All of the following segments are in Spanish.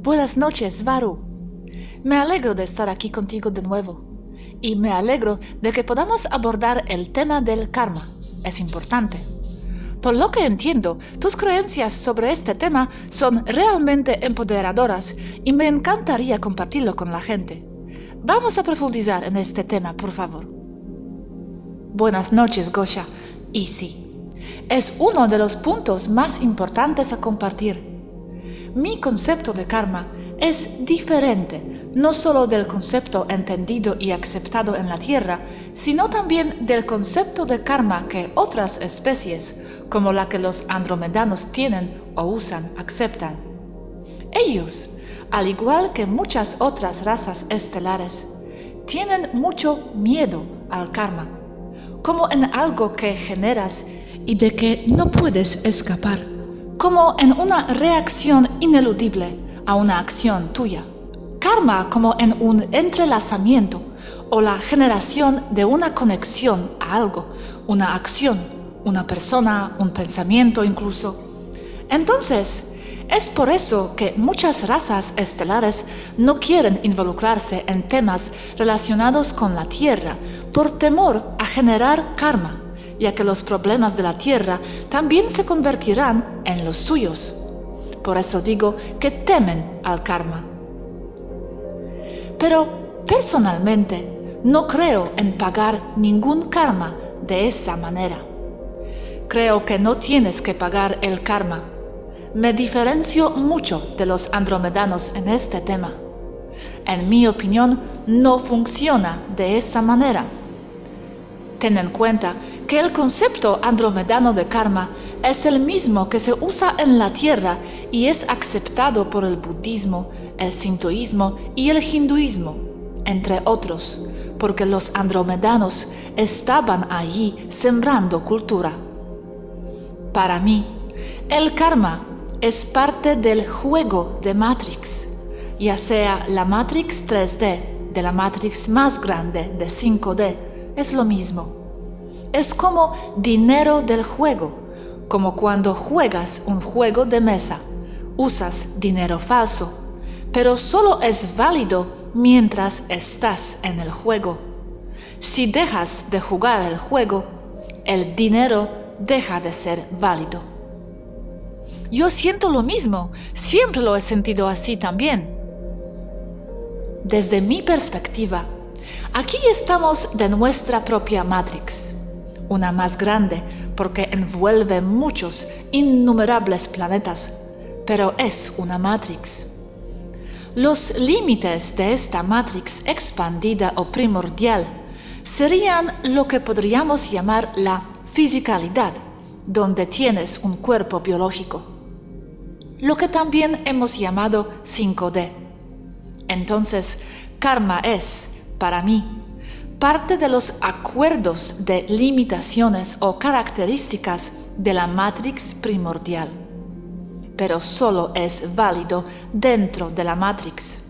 Buenas noches, Varu. Me alegro de estar aquí contigo de nuevo. Y me alegro de que podamos abordar el tema del karma. Es importante. Por lo que entiendo, tus creencias sobre este tema son realmente empoderadoras y me encantaría compartirlo con la gente. Vamos a profundizar en este tema, por favor. Buenas noches, Gosha. Y sí, es uno de los puntos más importantes a compartir. Mi concepto de karma es diferente, no solo del concepto entendido y aceptado en la Tierra, sino también del concepto de karma que otras especies, como la que los andromedanos tienen o usan, aceptan. Ellos, al igual que muchas otras razas estelares, tienen mucho miedo al karma, como en algo que generas y de que no puedes escapar, como en una reacción ineludible a una acción tuya. Karma como en un entrelazamiento o la generación de una conexión a algo, una acción, una persona, un pensamiento incluso. Entonces, es por eso que muchas razas estelares no quieren involucrarse en temas relacionados con la Tierra por temor a generar karma, ya que los problemas de la Tierra también se convertirán en los suyos. Por eso digo que temen al karma. Pero personalmente no creo en pagar ningún karma de esa manera. Creo que no tienes que pagar el karma. Me diferencio mucho de los andromedanos en este tema. En mi opinión, no funciona de esa manera. Ten en cuenta que el concepto andromedano de karma es el mismo que se usa en la Tierra y es aceptado por el budismo, el sintoísmo y el hinduismo, entre otros, porque los andromedanos estaban allí sembrando cultura. Para mí, el karma es parte del juego de Matrix, ya sea la Matrix 3D de la Matrix más grande de 5D, es lo mismo. Es como dinero del juego, como cuando juegas un juego de mesa. Usas dinero falso, pero solo es válido mientras estás en el juego. Si dejas de jugar el juego, el dinero deja de ser válido. Yo siento lo mismo, siempre lo he sentido así también. Desde mi perspectiva, aquí estamos de nuestra propia Matrix. Una más grande porque envuelve muchos, innumerables planetas, pero es una Matrix. Los límites de esta Matrix expandida o primordial serían lo que podríamos llamar la fisicalidad, donde tienes un cuerpo biológico, lo que también hemos llamado 5D. Entonces, karma es, para mí, parte de los acuerdos de limitaciones o características de la Matrix primordial, pero solo es válido dentro de la Matrix.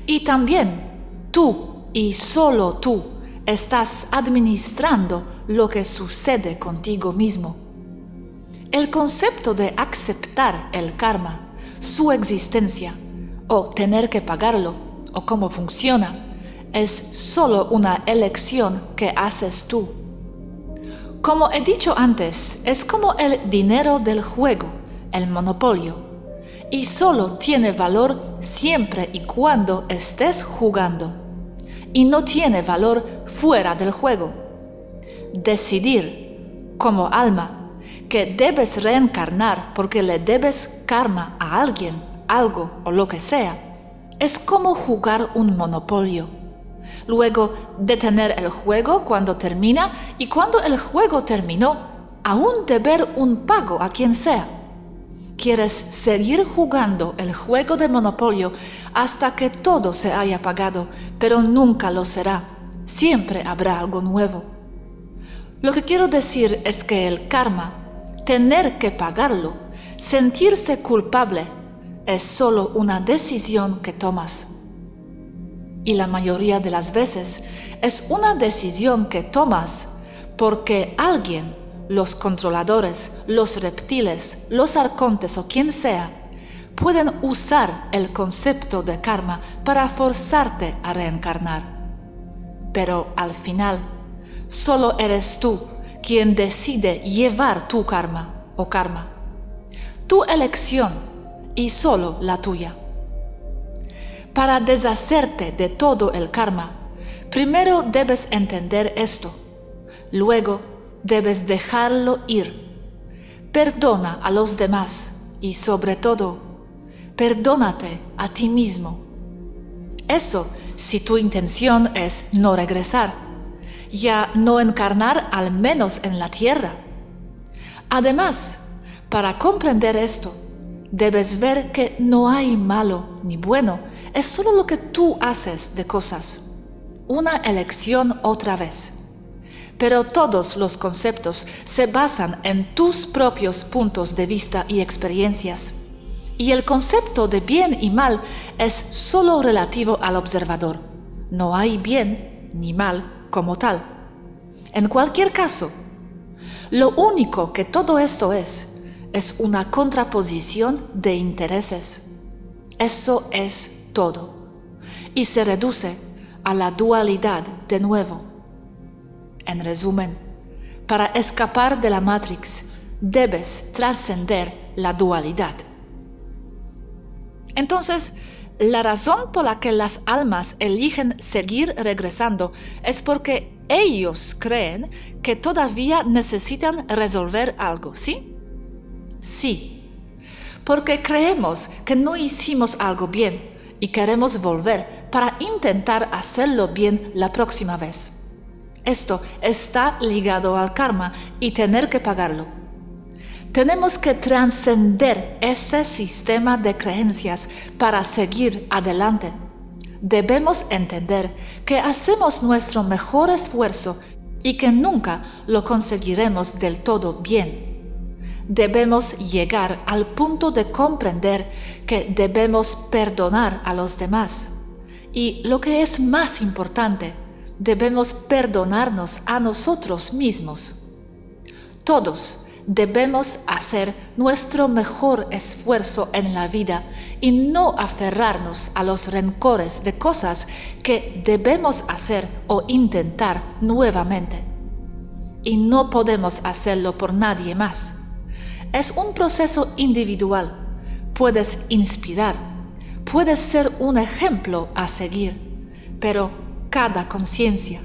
Y también tú y solo tú estás administrando lo que sucede contigo mismo. El concepto de aceptar el karma, su existencia, o tener que pagarlo, o cómo funciona, es solo una elección que haces tú. Como he dicho antes, es como el dinero del juego, el monopolio, y solo tiene valor siempre y cuando estés jugando, y no tiene valor fuera del juego. Decidir, como alma, que debes reencarnar porque le debes karma a alguien, algo o lo que sea, es como jugar un monopolio. Luego, detener el juego cuando termina y cuando el juego terminó, aún deber un pago a quien sea. Quieres seguir jugando el juego de monopolio hasta que todo se haya pagado, pero nunca lo será. Siempre habrá algo nuevo. Lo que quiero decir es que el karma, tener que pagarlo, sentirse culpable, es solo una decisión que tomas. Y la mayoría de las veces es una decisión que tomas porque alguien, los controladores, los reptiles, los arcontes o quien sea, pueden usar el concepto de karma para forzarte a reencarnar. Pero al final, solo eres tú quien decide llevar tu karma o karma. Tu elección y solo la tuya. Para deshacerte de todo el karma, primero debes entender esto. Luego debes dejarlo ir. Perdona a los demás y sobre todo, perdónate a ti mismo. Eso si tu intención es no regresar, ya no encarnar al menos en la tierra. Además, para comprender esto, debes ver que no hay malo ni bueno, es solo lo que tú haces de cosas. Una elección otra vez. Pero todos los conceptos se basan en tus propios puntos de vista y experiencias. Y el concepto de bien y mal es solo relativo al observador. No hay bien ni mal como tal. En cualquier caso, lo único que todo esto es una contraposición de intereses. Eso es todo. Y se reduce a la dualidad de nuevo. En resumen, para escapar de la Matrix, debes trascender la dualidad. Entonces, la razón por la que las almas eligen seguir regresando es porque ellos creen que todavía necesitan resolver algo, ¿sí? Sí, porque creemos que no hicimos algo bien y queremos volver para intentar hacerlo bien la próxima vez. Esto está ligado al karma y tener que pagarlo. Tenemos que trascender ese sistema de creencias para seguir adelante. Debemos entender que hacemos nuestro mejor esfuerzo y que nunca lo conseguiremos del todo bien. Debemos llegar al punto de comprender que debemos perdonar a los demás. Y lo que es más importante, debemos perdonarnos a nosotros mismos. Todos debemos hacer nuestro mejor esfuerzo en la vida y no aferrarnos a los rencores de cosas que debemos hacer o intentar nuevamente. Y no podemos hacerlo por nadie más. Es un proceso individual. Puedes inspirar, puedes ser un ejemplo a seguir, pero cada conciencia,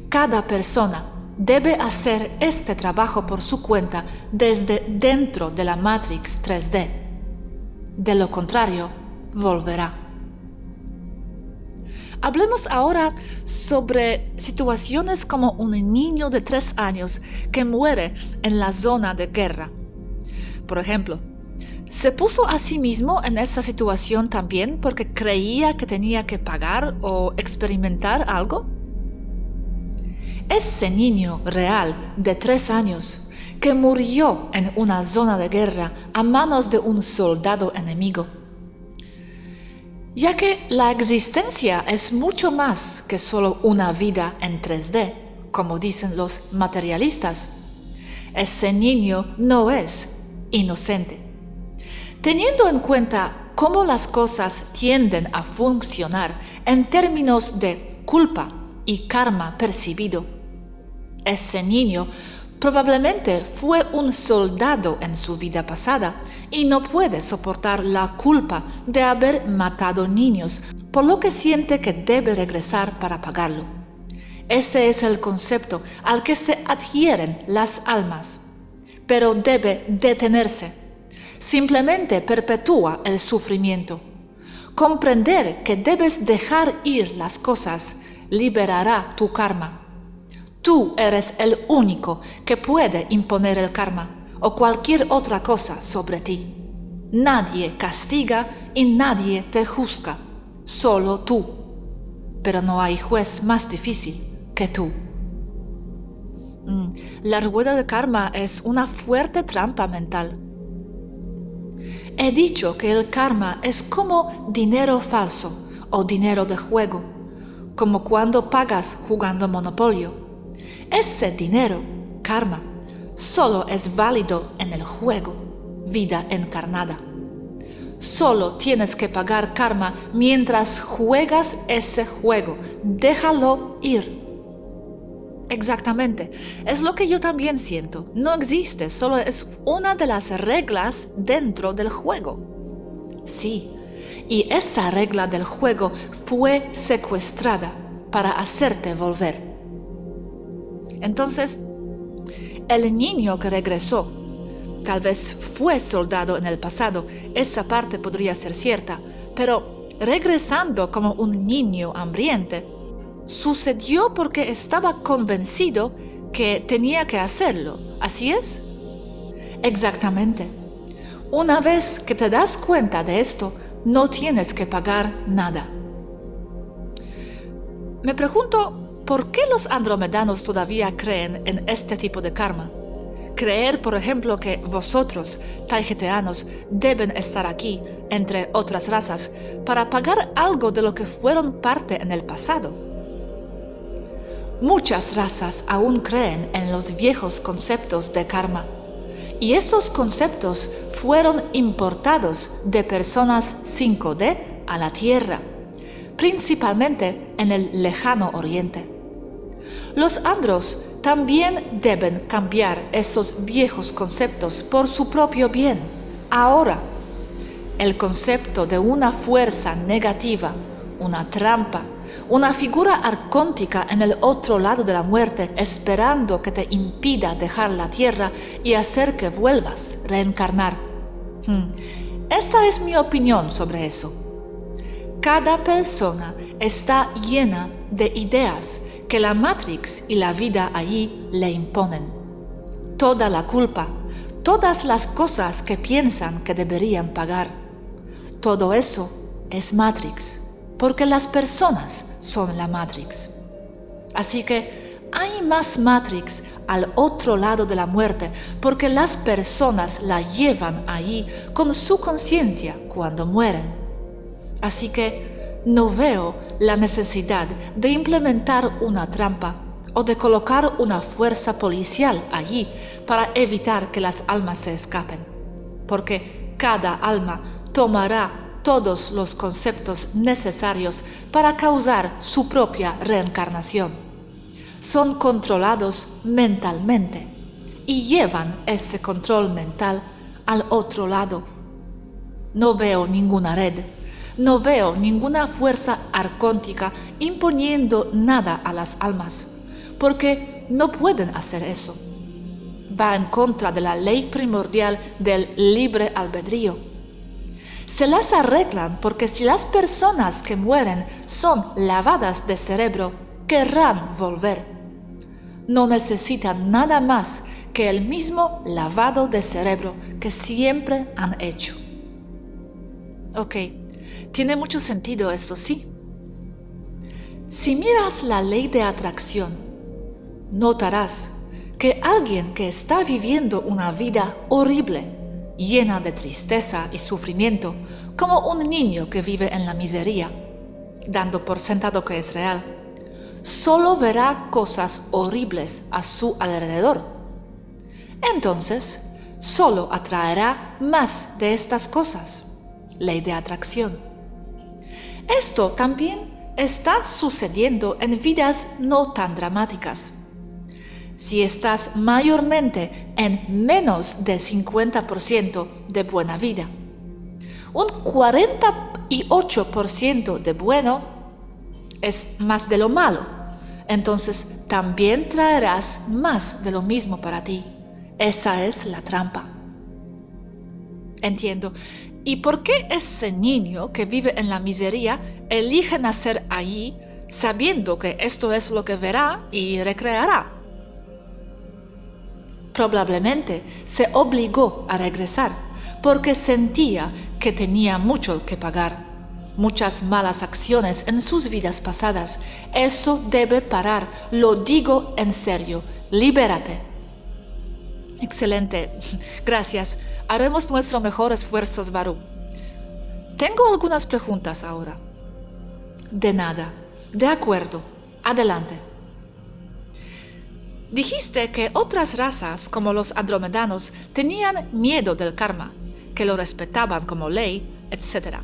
cada persona debe hacer este trabajo por su cuenta desde dentro de la Matrix 3D. De lo contrario, volverá. Hablemos ahora sobre situaciones como un niño de 3 años que muere en la zona de guerra. Por ejemplo, ¿se puso a sí mismo en esa situación también porque creía que tenía que pagar o experimentar algo? Ese niño real de 3 años que murió en una zona de guerra a manos de un soldado enemigo. Ya que la existencia es mucho más que solo una vida en 3D, como dicen los materialistas. Ese niño no es inocente. Teniendo en cuenta cómo las cosas tienden a funcionar en términos de culpa y karma percibido, ese niño probablemente fue un soldado en su vida pasada y no puede soportar la culpa de haber matado niños, por lo que siente que debe regresar para pagarlo. Ese es el concepto al que se adhieren las almas, pero debe detenerse. Simplemente perpetúa el sufrimiento. Comprender que debes dejar ir las cosas liberará tu karma. Tú eres el único que puede imponer el karma o cualquier otra cosa sobre ti. Nadie castiga y nadie te juzga, solo tú. Pero no hay juez más difícil que tú. La rueda de karma es una fuerte trampa mental. He dicho que el karma es como dinero falso o dinero de juego, como cuando pagas jugando Monopolio. Ese dinero, karma, solo es válido en el juego, vida encarnada. Solo tienes que pagar karma mientras juegas ese juego. Déjalo ir. Exactamente. Es lo que yo también siento. No existe, solo es una de las reglas dentro del juego. Sí, y esa regla del juego fue secuestrada para hacerte volver. Entonces, el niño que regresó, tal vez fue soldado en el pasado, esa parte podría ser cierta, pero regresando como un niño hambriente, sucedió porque estaba convencido que tenía que hacerlo. ¿Así es? Exactamente. Una vez que te das cuenta de esto, no tienes que pagar nada. Me pregunto, ¿por qué los andromedanos todavía creen en este tipo de karma? Creer, por ejemplo, que vosotros, taigeteanos, deben estar aquí, entre otras razas, para pagar algo de lo que fueron parte en el pasado. Muchas razas aún creen en los viejos conceptos de karma, y esos conceptos fueron importados de personas 5D a la Tierra, principalmente en el lejano Oriente. Los andros también deben cambiar esos viejos conceptos por su propio bien. Ahora, el concepto de una fuerza negativa, una trampa, una figura arcóntica en el otro lado de la muerte, esperando que te impida dejar la tierra y hacer que vuelvas, reencarnar. Esta es mi opinión sobre eso. Cada persona está llena de ideas que la Matrix y la vida allí le imponen. Toda la culpa, todas las cosas que piensan que deberían pagar, todo eso es Matrix. Porque las personas son la Matrix. Así que hay más Matrix al otro lado de la muerte, porque las personas la llevan ahí con su conciencia cuando mueren. Así que no veo la necesidad de implementar una trampa o de colocar una fuerza policial allí para evitar que las almas se escapen, porque cada alma tomará todos los conceptos necesarios para causar su propia reencarnación. Son controlados mentalmente y llevan ese control mental al otro lado. No veo ninguna red, no veo ninguna fuerza arcóntica imponiendo nada a las almas, porque no pueden hacer eso. Va en contra de la ley primordial del libre albedrío. Se las arreglan porque si las personas que mueren son lavadas de cerebro, querrán volver. No necesitan nada más que el mismo lavado de cerebro que siempre han hecho. Ok, tiene mucho sentido esto, ¿sí? Si miras la ley de atracción, notarás que alguien que está viviendo una vida horrible, llena de tristeza y sufrimiento, como un niño que vive en la miseria, dando por sentado que es real, solo verá cosas horribles a su alrededor. Entonces, solo atraerá más de estas cosas. Ley de atracción. Esto también está sucediendo en vidas no tan dramáticas. Si estás mayormente en menos de 50% de buena vida, un 48% de bueno es más de lo malo, entonces también traerás más de lo mismo para ti. Esa es la trampa. Entiendo. ¿Y por qué ese niño que vive en la miseria elige nacer allí sabiendo que esto es lo que verá y recreará? Probablemente se obligó a regresar porque sentía que tenía mucho que pagar, muchas malas acciones en sus vidas pasadas. Eso debe parar, lo digo en serio, libérate. Excelente, gracias. Haremos nuestro mejor esfuerzo, Varú. Tengo algunas preguntas ahora. De nada. De acuerdo. Adelante. Dijiste que otras razas, como los andromedanos, tenían miedo del karma, que lo respetaban como ley, etc.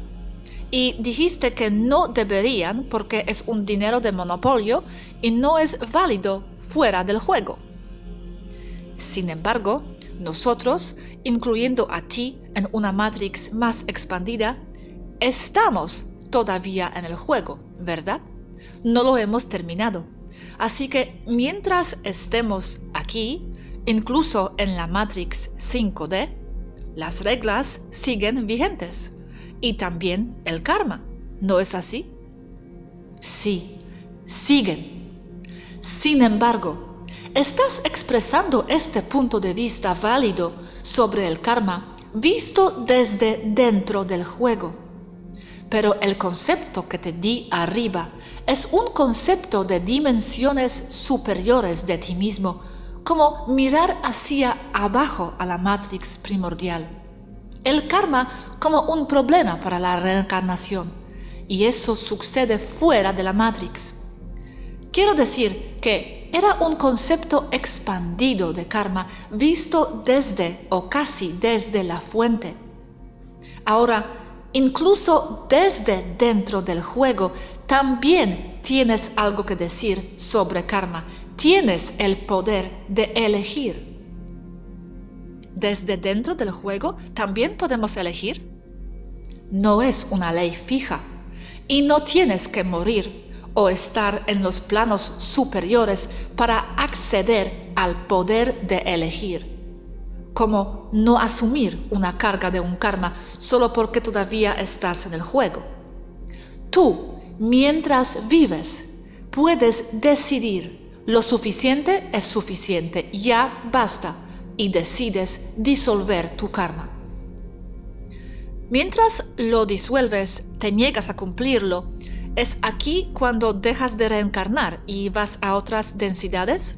Y dijiste que no deberían porque es un dinero de monopolio y no es válido fuera del juego. Sin embargo, nosotros, incluyendo a ti en una Matrix más expandida, estamos todavía en el juego, ¿verdad? No lo hemos terminado. Así que mientras estemos aquí, incluso en la Matrix 5D, las reglas siguen vigentes. Y también el karma, ¿no es así? Sí, siguen. Sin embargo, estás expresando este punto de vista válido sobre el karma visto desde dentro del juego. Pero el concepto que te di arriba es un concepto de dimensiones superiores de ti mismo, como mirar hacia abajo a la Matrix primordial. El karma como un problema para la reencarnación, y eso sucede fuera de la Matrix. Quiero decir que era un concepto expandido de karma visto desde o casi desde la fuente. Ahora, incluso desde dentro del juego, también tienes algo que decir sobre karma. Tienes el poder de elegir. ¿Desde dentro del juego también podemos elegir? No es una ley fija y no tienes que morir o estar en los planos superiores para acceder al poder de elegir. Como no asumir una carga de un karma solo porque todavía estás en el juego. Tú, mientras vives, puedes decidir lo suficiente es suficiente, ya basta, y decides disolver tu karma. Mientras lo disuelves, te niegas a cumplirlo, ¿es aquí cuando dejas de reencarnar y vas a otras densidades?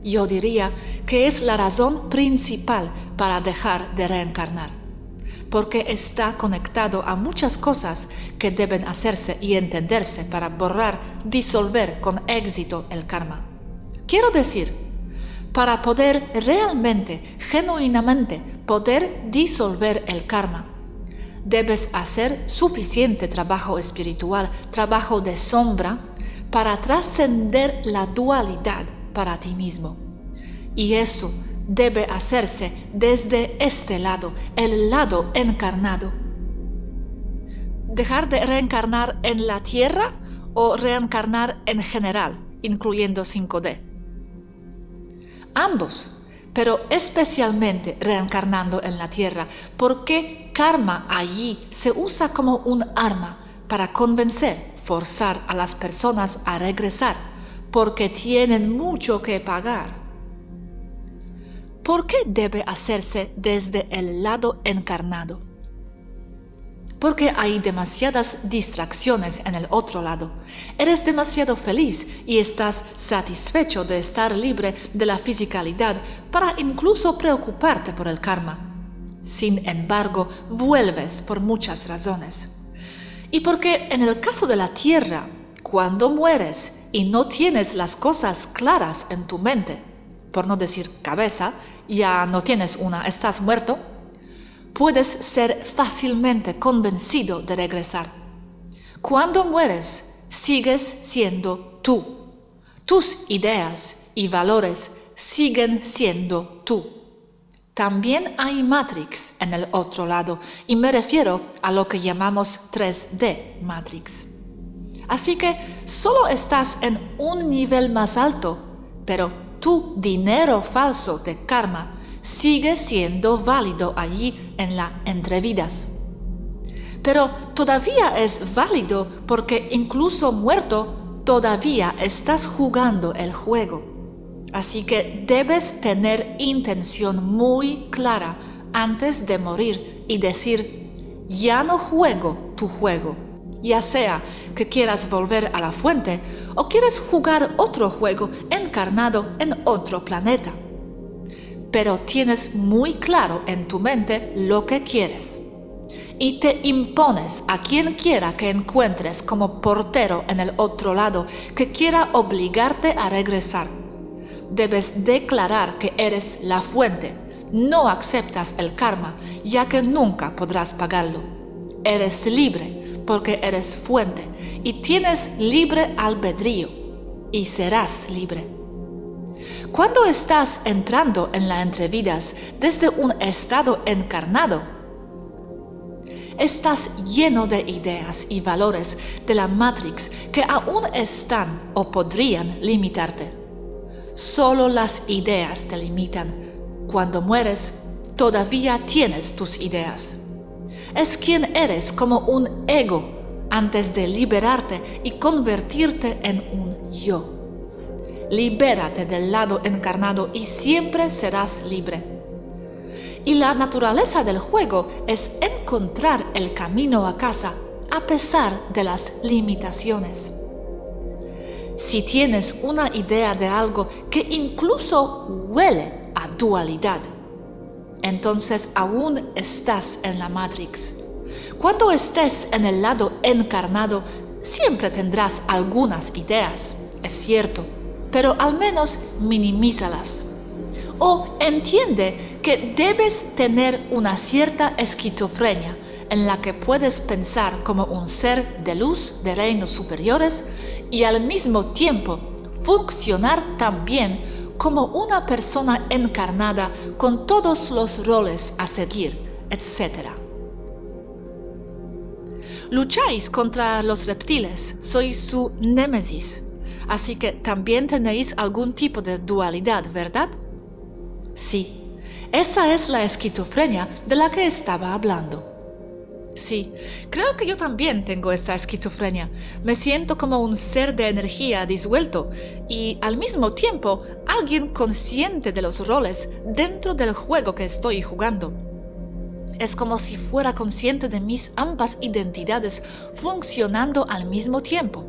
Yo diría que es la razón principal para dejar de reencarnar, porque está conectado a muchas cosas que deben hacerse y entenderse para disolver con éxito el karma. Quiero decir, para poder realmente, genuinamente, poder disolver el karma, debes hacer suficiente trabajo espiritual, trabajo de sombra, para trascender la dualidad para ti mismo. Y eso debe hacerse desde este lado, el lado encarnado. ¿Dejar de reencarnar en la Tierra o reencarnar en general, incluyendo 5D? Ambos, pero especialmente reencarnando en la Tierra, porque karma allí se usa como un arma para convencer, forzar a las personas a regresar, porque tienen mucho que pagar. ¿Por qué debe hacerse desde el lado encarnado? Porque hay demasiadas distracciones en el otro lado. Eres demasiado feliz y estás satisfecho de estar libre de la fisicalidad para incluso preocuparte por el karma. Sin embargo, vuelves por muchas razones. Y porque en el caso de la Tierra, cuando mueres y no tienes las cosas claras en tu mente, por no decir cabeza, ya no tienes una, estás muerto, puedes ser fácilmente convencido de regresar. Cuando mueres, sigues siendo tú. Tus ideas y valores siguen siendo tú. También hay Matrix en el otro lado, y me refiero a lo que llamamos 3D Matrix. Así que solo estás en un nivel más alto, pero tu dinero falso de karma sigue siendo válido allí en la entrevidas. Pero todavía es válido porque incluso muerto, todavía estás jugando el juego. Así que debes tener intención muy clara antes de morir y decir, ya no juego tu juego, ya sea que quieras volver a la fuente o quieres jugar otro juego encarnado en otro planeta. Pero tienes muy claro en tu mente lo que quieres y te impones a quien quiera que encuentres como portero en el otro lado que quiera obligarte a regresar. Debes declarar que eres la fuente, No aceptas el karma, ya que nunca podrás pagarlo. Eres libre porque eres fuente y tienes libre albedrío y serás libre. Cuando estás entrando en la entrevidas desde un estado encarnado, estás lleno de ideas y valores de la Matrix que aún están o podrían limitarte. Solo las ideas te limitan. Cuando mueres, todavía tienes tus ideas. Es quien eres como un ego antes de liberarte y convertirte en un yo. Libérate del lado encarnado y siempre serás libre. Y la naturaleza del juego es encontrar el camino a casa a pesar de las limitaciones. Si tienes una idea de algo que incluso huele a dualidad, entonces aún estás en la Matrix. Cuando estés en el lado encarnado, siempre tendrás algunas ideas, es cierto, pero al menos minimízalas. O entiende que debes tener una cierta esquizofrenia en la que puedes pensar como un ser de luz de reinos superiores y al mismo tiempo funcionar también como una persona encarnada con todos los roles a seguir, etc. Lucháis contra los reptiles, sois su némesis, así que también tenéis algún tipo de dualidad, ¿verdad? Sí, esa es la esquizofrenia de la que estaba hablando. Sí, creo que yo también tengo esta esquizofrenia. Me siento como un ser de energía disuelto y al mismo tiempo alguien consciente de los roles dentro del juego que estoy jugando. Es como si fuera consciente de mis ambas identidades funcionando al mismo tiempo.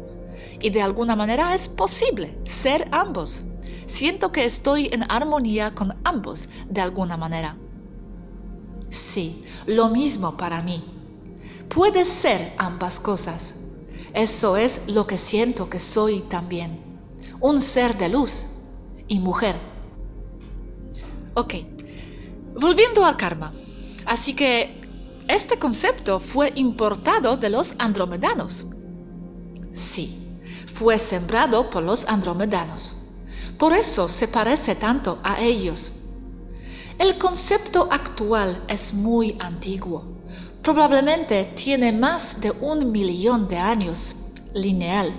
Y de alguna manera es posible ser ambos. Siento que estoy en armonía con ambos de alguna manera. Sí, lo mismo para mí. Puedes ser ambas cosas. Eso es lo que siento que soy también. Un ser de luz y mujer. Ok, volviendo al karma. Así que este concepto fue importado de los andromedanos. Sí, fue sembrado por los andromedanos. Por eso se parece tanto a ellos. El concepto actual es muy antiguo. Probablemente tiene más de 1 millón de años lineal,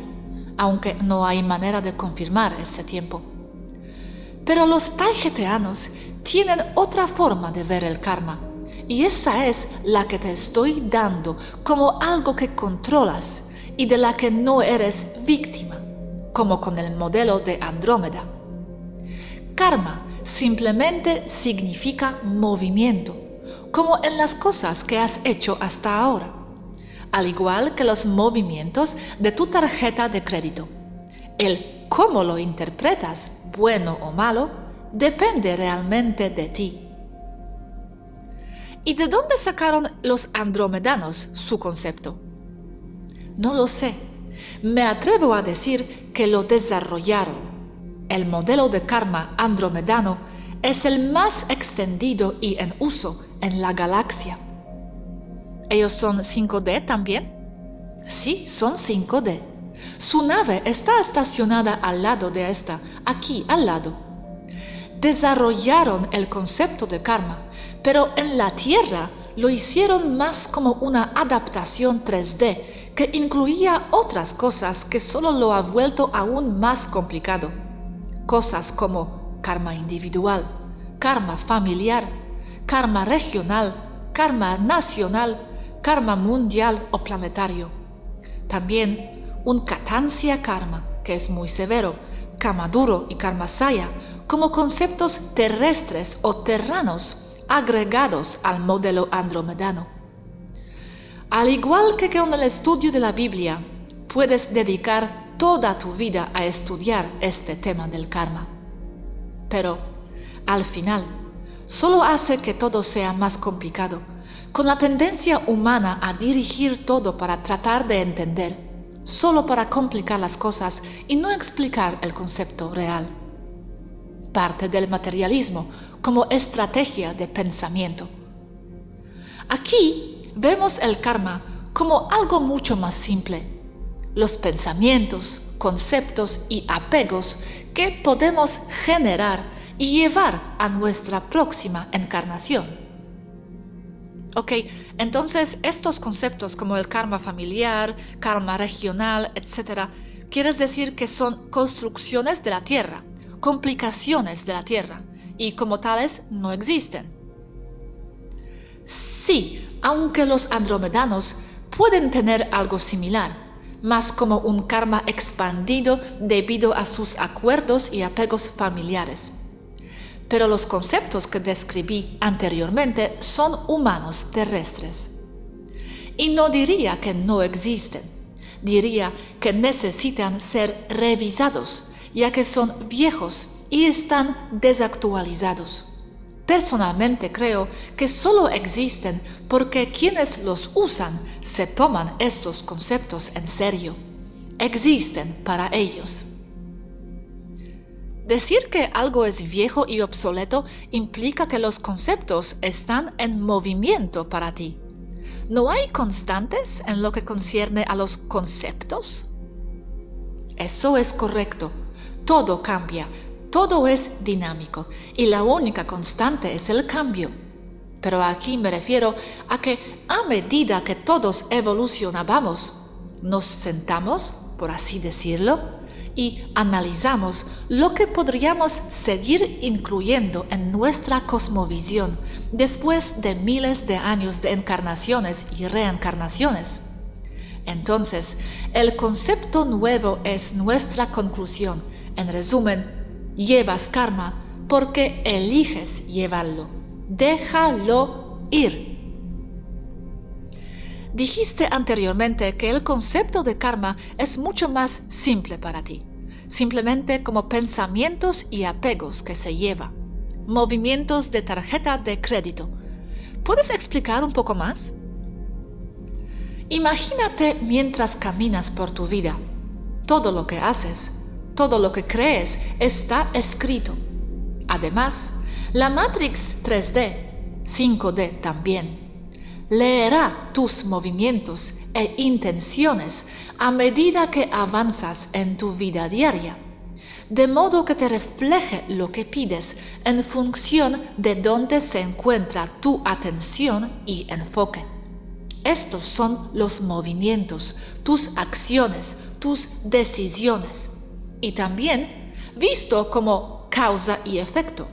aunque no hay manera de confirmar ese tiempo. Pero los taijeteanos tienen otra forma de ver el karma, y esa es la que te estoy dando como algo que controlas y de la que no eres víctima, como con el modelo de Andrómeda. Karma simplemente significa movimiento, como en las cosas que has hecho hasta ahora, al igual que los movimientos de tu tarjeta de crédito. El cómo lo interpretas, bueno o malo, depende realmente de ti. ¿Y de dónde sacaron los andromedanos su concepto? No lo sé. Me atrevo a decir que lo desarrollaron. El modelo de karma andromedano es el más extendido y en uso en la galaxia. ¿Ellos son 5D también? Sí, son 5D. Su nave está estacionada al lado de esta, aquí al lado. Desarrollaron el concepto de karma, pero en la Tierra lo hicieron más como una adaptación 3D que incluía otras cosas que solo lo ha vuelto aún más complicado. Cosas como karma individual, karma familiar, karma regional, karma nacional, karma mundial o planetario. También un Katansya karma, que es muy severo, karma duro y karma saya, como conceptos terrestres o terranos agregados al modelo andromedano. Al igual que con el estudio de la Biblia, puedes dedicar toda tu vida a estudiar este tema del karma. Pero, al final, solo hace que todo sea más complicado, con la tendencia humana a dirigir todo para tratar de entender, solo para complicar las cosas y no explicar el concepto real. Parte del materialismo, como estrategia de pensamiento. Aquí vemos el karma como algo mucho más simple. Los pensamientos, conceptos y apegos que podemos generar y llevar a nuestra próxima encarnación. Ok, entonces estos conceptos como el karma familiar, karma regional, etc., quieres decir que son construcciones de la Tierra, complicaciones de la Tierra, y como tales no existen. Sí, aunque los andromedanos pueden tener algo similar, más como un karma expandido debido a sus acuerdos y apegos familiares. Pero los conceptos que describí anteriormente son humanos terrestres. Y no diría que no existen, diría que necesitan ser revisados, ya que son viejos y están desactualizados. Personalmente creo que solo existen porque quienes los usan se toman estos conceptos en serio. Existen para ellos. Decir que algo es viejo y obsoleto implica que los conceptos están en movimiento para ti. ¿No hay constantes en lo que concierne a los conceptos? Eso es correcto. Todo cambia, todo es dinámico y la única constante es el cambio. Pero aquí me refiero a que a medida que todos evolucionábamos, nos sentamos, por así decirlo, y analizamos lo que podríamos seguir incluyendo en nuestra cosmovisión después de miles de años de encarnaciones y reencarnaciones. Entonces, el concepto nuevo es nuestra conclusión. En resumen, llevas karma porque eliges llevarlo. Déjalo ir. Dijiste anteriormente que el concepto de karma es mucho más simple para ti, simplemente como pensamientos y apegos que se lleva, movimientos de tarjeta de crédito. ¿Puedes explicar un poco más? Imagínate mientras caminas por tu vida. Todo lo que haces, todo lo que crees está escrito. Además, la Matrix 3D, 5D también, leerá tus movimientos e intenciones a medida que avanzas en tu vida diaria, de modo que te refleje lo que pides en función de dónde se encuentra tu atención y enfoque. Estos son los movimientos, tus acciones, tus decisiones, y también visto como causa y efecto.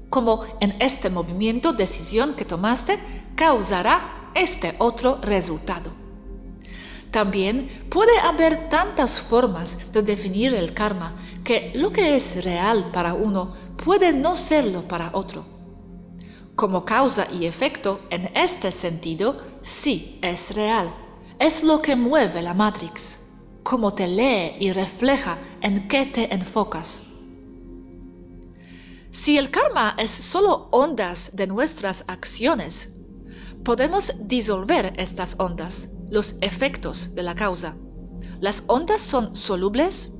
Como en este movimiento, decisión que tomaste, causará este otro resultado. También puede haber tantas formas de definir el karma que lo que es real para uno puede no serlo para otro. Como causa y efecto, en este sentido, sí es real. Es lo que mueve la Matrix, cómo te lee y refleja en qué te enfocas. Si el karma es solo ondas de nuestras acciones, podemos disolver estas ondas, los efectos de la causa. ¿Las ondas son solubles?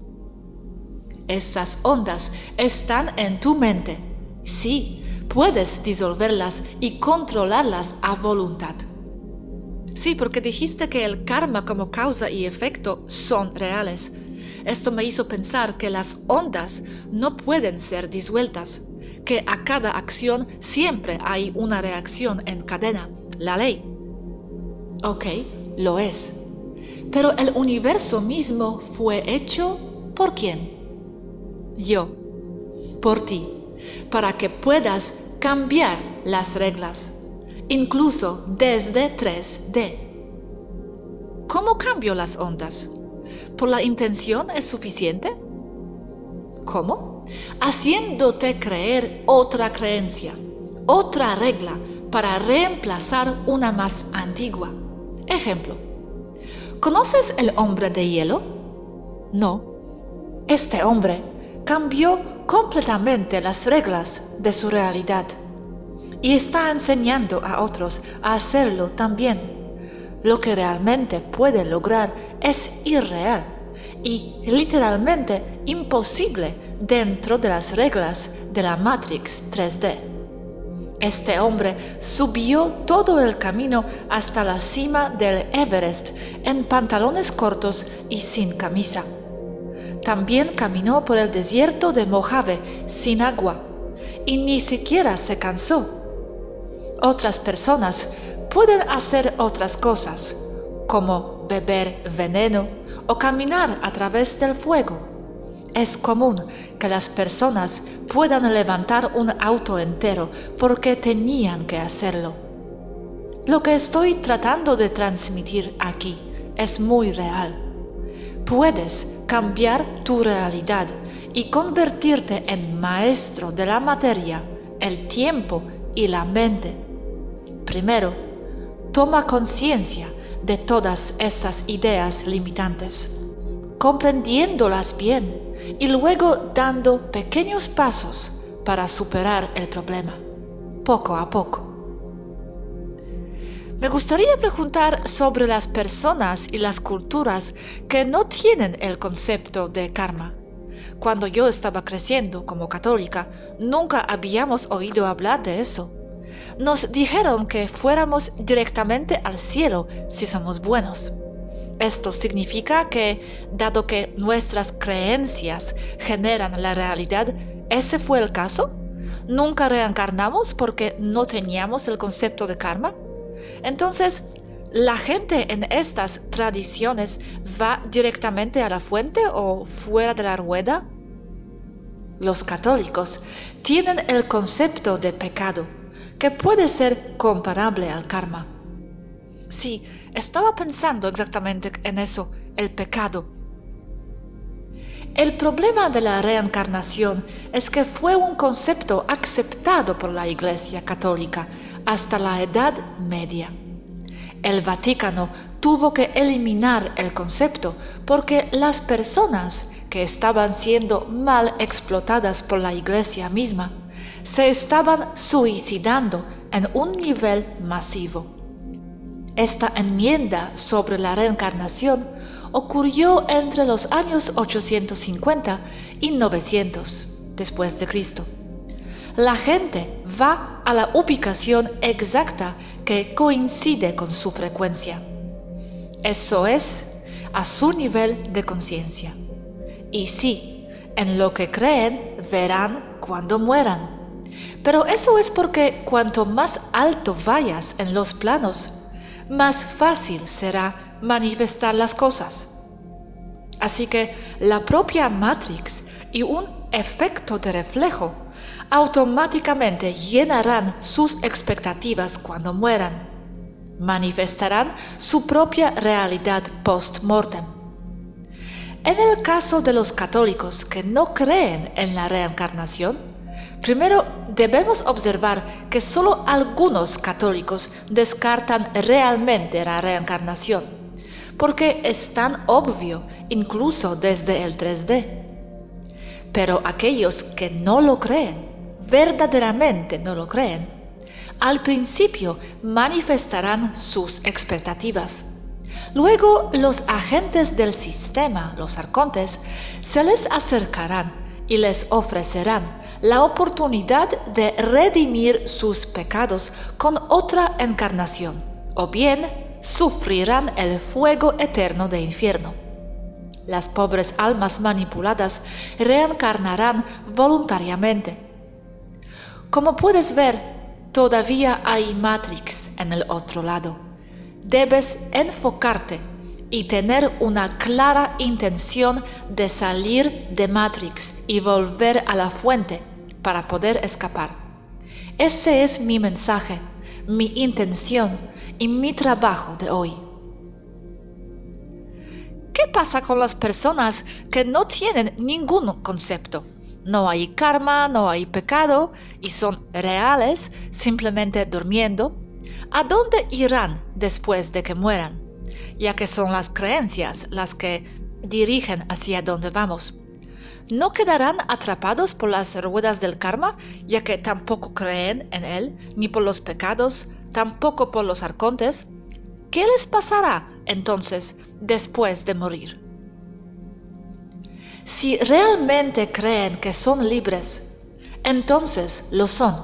Esas ondas están en tu mente. Sí, puedes disolverlas y controlarlas a voluntad. Sí, porque dijiste que el karma como causa y efecto son reales. Esto me hizo pensar que las ondas no pueden ser disueltas, que a cada acción siempre hay una reacción en cadena, la ley. Ok, lo es. Pero el universo mismo fue hecho ¿por quién? Yo, por ti, para que puedas cambiar las reglas, incluso desde 3D. ¿Cómo cambio las ondas? ¿Por la intención es suficiente? ¿Cómo? Haciéndote creer otra creencia, otra regla para reemplazar una más antigua. Ejemplo, ¿conoces el hombre de hielo? No. Este hombre cambió completamente las reglas de su realidad y está enseñando a otros a hacerlo también. Lo que realmente puede lograr es irreal y literalmente imposible dentro de las reglas de la Matrix 3D. Este hombre subió todo el camino hasta la cima del Everest en pantalones cortos y sin camisa. También caminó por el desierto de Mojave sin agua y ni siquiera se cansó. Otras personas pueden hacer otras cosas, como beber veneno o caminar a través del fuego. Es común que las personas puedan levantar un auto entero porque tenían que hacerlo. Lo que estoy tratando de transmitir aquí es muy real. Puedes cambiar tu realidad y convertirte en maestro de la materia, el tiempo y la mente. Primero, toma conciencia de todas estas ideas limitantes, comprendiéndolas bien y luego dando pequeños pasos para superar el problema, poco a poco. Me gustaría preguntar sobre las personas y las culturas que no tienen el concepto de karma. Cuando yo estaba creciendo como católica, nunca habíamos oído hablar de eso. Nos dijeron que fuéramos directamente al cielo si somos buenos. Esto significa que, dado que nuestras creencias generan la realidad, ¿ese fue el caso? ¿Nunca reencarnamos porque no teníamos el concepto de karma? Entonces, ¿la gente en estas tradiciones va directamente a la fuente o fuera de la rueda? Los católicos tienen el concepto de pecado, que puede ser comparable al karma. Sí, estaba pensando exactamente en eso, el pecado. El problema de la reencarnación es que fue un concepto aceptado por la Iglesia Católica hasta la Edad Media. El Vaticano tuvo que eliminar el concepto porque las personas que estaban siendo mal explotadas por la Iglesia misma se estaban suicidando en un nivel masivo. Esta enmienda sobre la reencarnación ocurrió entre los años 850 y 900 después de Cristo. La gente va a la ubicación exacta que coincide con su frecuencia. Eso es, a su nivel de conciencia. Y sí, en lo que creen, verán cuando mueran. Pero eso es porque cuanto más alto vayas en los planos, más fácil será manifestar las cosas. Así que la propia Matrix y un efecto de reflejo automáticamente llenarán sus expectativas cuando mueran. Manifestarán su propia realidad post-mortem. En el caso de los católicos que no creen en la reencarnación, primero debemos observar que solo algunos católicos descartan realmente la reencarnación, porque es tan obvio incluso desde el 3D. Pero aquellos que no lo creen, verdaderamente no lo creen, al principio manifestarán sus expectativas. Luego los agentes del sistema, los arcontes, se les acercarán y les ofrecerán la oportunidad de redimir sus pecados con otra encarnación, o bien sufrirán el fuego eterno del infierno. Las pobres almas manipuladas reencarnarán voluntariamente. Como puedes ver, todavía hay Matrix en el otro lado. Debes enfocarte y tener una clara intención de salir de Matrix y volver a la fuente para poder escapar. Ese es mi mensaje, mi intención y mi trabajo de hoy. ¿Qué pasa con las personas que no tienen ningún concepto? No hay karma, no hay pecado y son reales simplemente durmiendo. ¿A dónde irán después de que mueran? Ya que son las creencias las que dirigen hacia dónde vamos. ¿No quedarán atrapados por las ruedas del karma, ya que tampoco creen en él, ni por los pecados, tampoco por los arcontes? ¿Qué les pasará entonces después de morir? Si realmente creen que son libres, entonces lo son.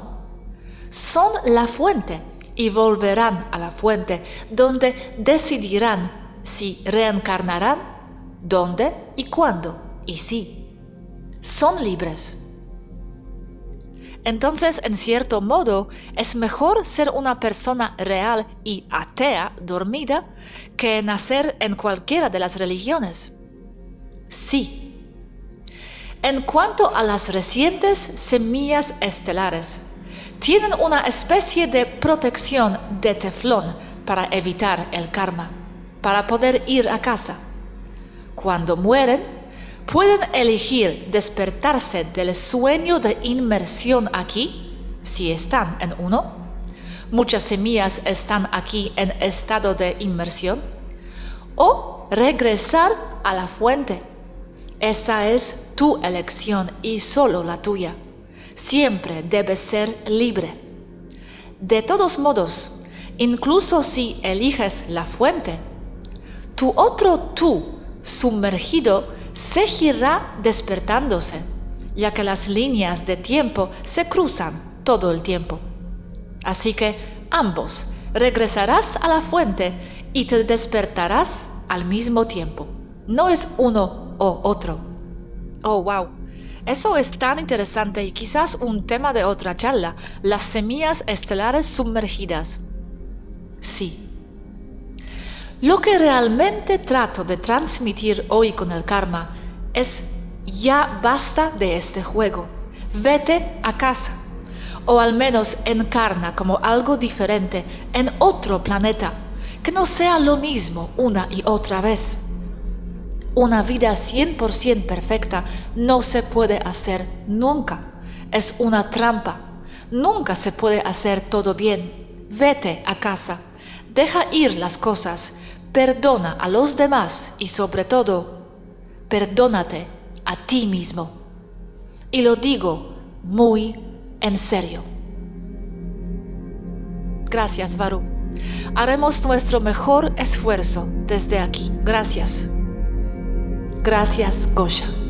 Son la fuente y volverán a la fuente, donde decidirán si reencarnarán, dónde y cuándo, y sí. Son libres. Entonces, en cierto modo, es mejor ser una persona real y atea, dormida, que nacer en cualquiera de las religiones. Sí. En cuanto a las recientes semillas estelares, tienen una especie de protección de teflón para evitar el karma, para poder ir a casa. Cuando mueren, pueden elegir despertarse del sueño de inmersión aquí, si están en uno. Muchas semillas están aquí en estado de inmersión. O regresar a la fuente. Esa es tu elección y solo la tuya. Siempre debes ser libre. De todos modos, incluso si eliges la fuente, tu otro tú sumergido seguirá despertándose, ya que las líneas de tiempo se cruzan todo el tiempo. Así que ambos regresarás a la fuente y te despertarás al mismo tiempo. No es uno o otro. Oh, wow. Eso es tan interesante y quizás un tema de otra charla, las semillas estelares sumergidas. Sí. Lo que realmente trato de transmitir hoy con el karma es: ya basta de este juego, vete a casa, o al menos encarna como algo diferente en otro planeta, que no sea lo mismo una y otra vez. Una vida 100% perfecta no se puede hacer nunca, es una trampa, nunca se puede hacer todo bien. Vete a casa, deja ir las cosas, perdona a los demás y sobre todo, perdónate a ti mismo. Y lo digo muy en serio. Gracias, Varu. Haremos nuestro mejor esfuerzo desde aquí. Gracias. Gracias, Gosha.